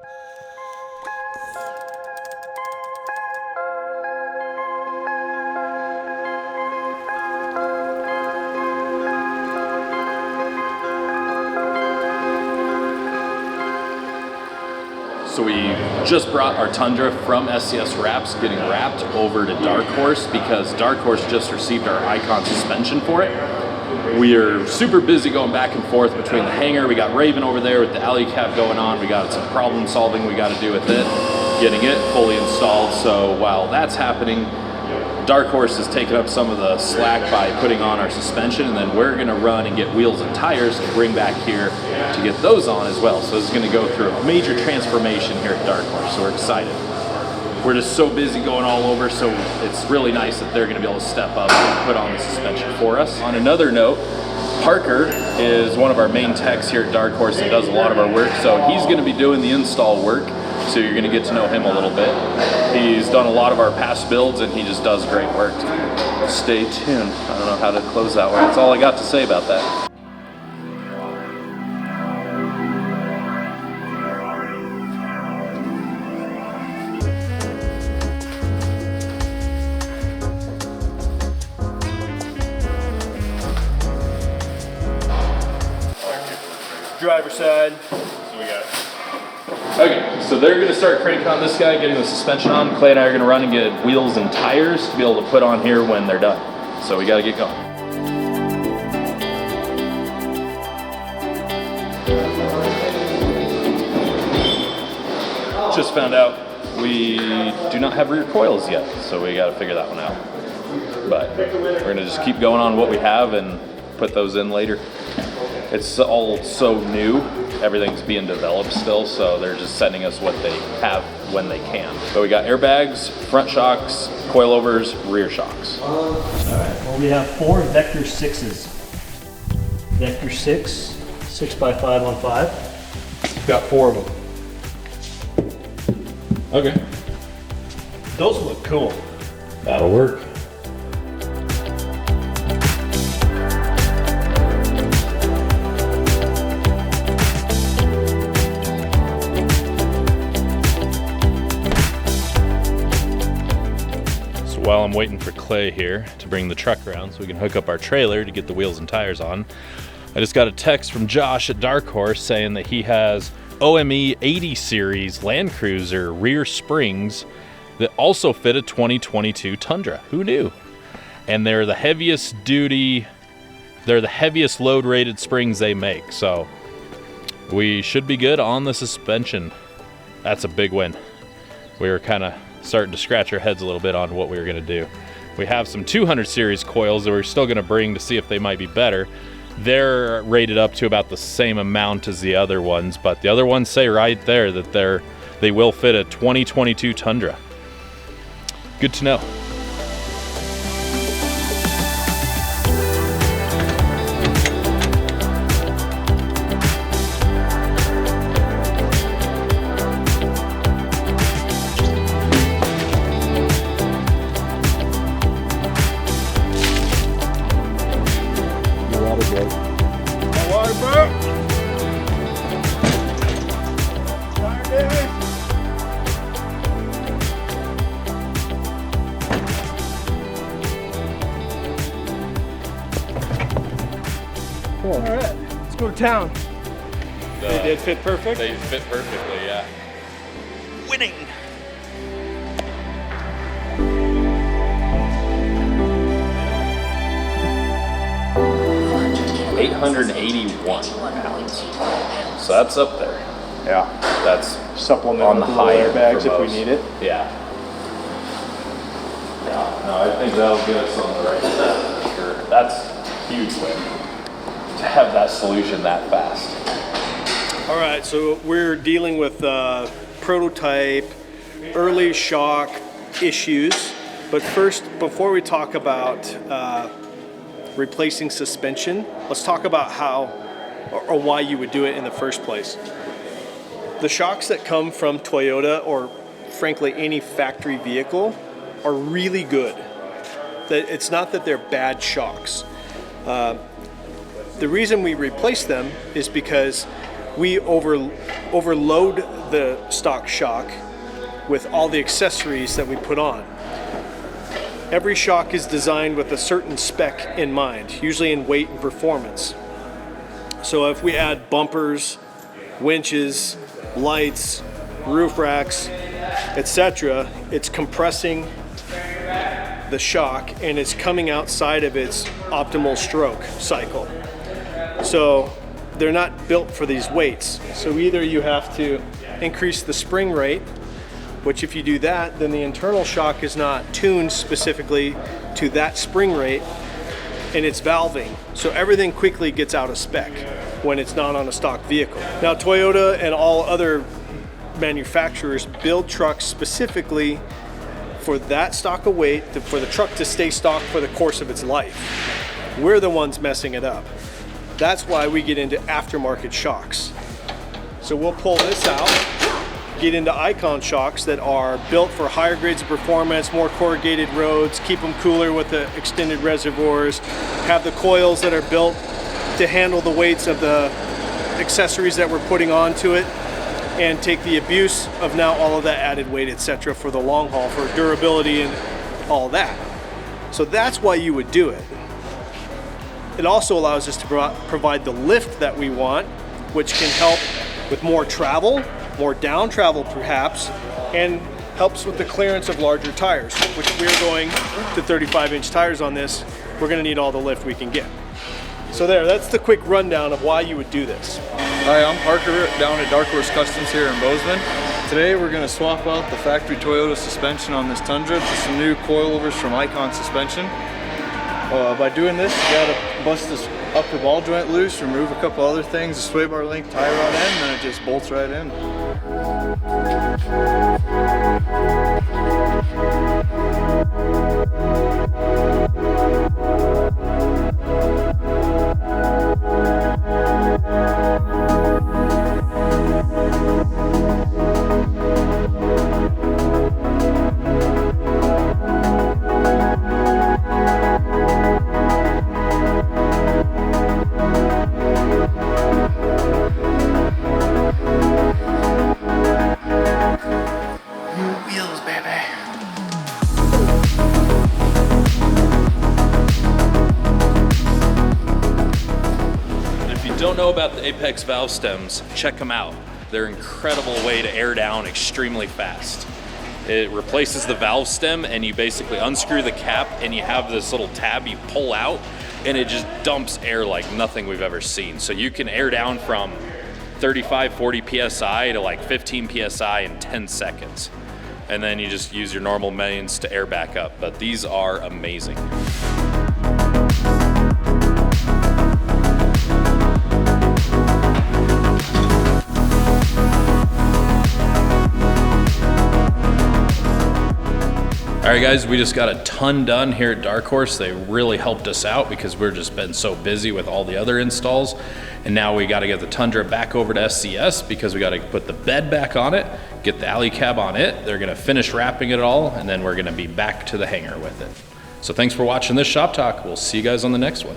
So we just brought our Tundra from SCS Wraps, getting wrapped, over to Dark Horse because Dark Horse just received our Icon suspension for it. We are super busy going back and forth between the hangar. We got Raven over there with the alley cab going on. We got some problem solving we got to do with it, getting it fully installed. So while that's happening, Dark Horse is taking up some of the slack by putting on our suspension, and then we're gonna run and get wheels and tires to bring back here to get those on as well. So this is gonna go through a major transformation here at Dark Horse, so we're excited. We're just so busy going all over, so it's really nice that they're gonna be able to step up and put on the suspension for us. On another note, Parker is one of our main techs here at Dark Horse and does a lot of our work, so he's gonna be doing the install work. So you're gonna get to know him a little bit. He's done a lot of our past builds and he just does great work. Stay tuned. I don't know how to close that one. That's all I got to say about that. Driver's side. Okay, so they're gonna start cranking on this guy, getting the suspension on. Clay and I are gonna run and get wheels and tires to be able to put on here when they're done. So we gotta get going. Just found out we do not have rear coils yet, so we gotta figure that one out. But we're gonna just keep going on what we have and put those in later. It's all so new. Everything's being developed still, so they're just sending us what they have when they can. So we got airbags, front shocks, coilovers, rear shocks. All right, well we have 4 Vector 6s. Vector 6, 6x5 on 5. Got 4 of them. Okay. Those look cool. That'll work. While I'm waiting for Clay here to bring the truck around so we can hook up our trailer to get the wheels and tires on, I just got a text from Josh at Dark Horse saying that he has OME 80 Series Landcruiser rear springs that also fit a 2022 Tundra. Who knew? And they're the heaviest load rated springs they make. So we should be good on the suspension. That's a big win. We were kind of starting to scratch our heads a little bit on what we were going to do. We have some 200 series coils that we're still going to bring to see if they might be better. They're rated up to about the same amount as the other ones, but the other ones say right there that they will fit a 2022 Tundra. Good to know. All right, let's go to town. They did fit perfect? They fit perfectly, yeah. Winning! $881 pounds. So that's up there. Yeah. That's supplement on the high airbags if we most. need it. Yeah. Yeah. No, I think that'll get us on the right step for sure. That's a huge win to have that solution that fast. All right, so we're dealing with prototype, early shock issues. But first, before we talk about replacing suspension, let's talk about how or why you would do it in the first place. The shocks that come from Toyota, or frankly any factory vehicle, are really good. It's not that they're bad shocks. The reason we replace them is because we overload the stock shock with all the accessories that we put on. Every shock is designed with a certain spec in mind, usually in weight and performance. So if we add bumpers, winches, lights, roof racks, etc., it's compressing the shock and it's coming outside of its optimal stroke cycle. So they're not built for these weights. So either you have to increase the spring rate, which if you do that, then the internal shock is not tuned specifically to that spring rate, and it's valving. So everything quickly gets out of spec when it's not on a stock vehicle. Now Toyota and all other manufacturers build trucks specifically for that stock of weight, for the truck to stay stock for the course of its life. We're the ones messing it up. That's why we get into aftermarket shocks. So we'll pull this out, get into Icon shocks that are built for higher grades of performance, more corrugated roads, keep them cooler with the extended reservoirs, have the coils that are built to handle the weights of the accessories that we're putting onto it, and take the abuse of now all of that added weight, etc., for the long haul, for durability and all that. So that's why you would do it. It also allows us to provide the lift that we want, which can help with more travel, more down travel perhaps, and helps with the clearance of larger tires, which we're going to 35-inch tires on this. We're gonna need all the lift we can get. So that's the quick rundown of why you would do this. Hi, I'm Parker down at Dark Horse Customs here in Bozeman. Today we're going to swap out the factory Toyota suspension on this Tundra to some new coilovers from Icon Suspension. By doing this, you gotta bust this upper ball joint loose, remove a couple other things, a sway bar link tie rod end, and then it just bolts right in. Don't know about the Apex valve stems, check them out. They're an incredible way to air down extremely fast. It replaces the valve stem and you basically unscrew the cap and you have this little tab you pull out and it just dumps air like nothing we've ever seen. So you can air down from 35, 40 PSI to like 15 PSI in 10 seconds. And then you just use your normal means to air back up. But these are amazing. All right guys, we just got a ton done here at Dark Horse. They really helped us out because we've just been so busy with all the other installs. And now we got to get the Tundra back over to SCS because we got to put the bed back on it, get the alley cab on it. They're gonna finish wrapping it all, and then we're gonna be back to the hangar with it. So thanks for watching this Shop Talk. We'll see you guys on the next one.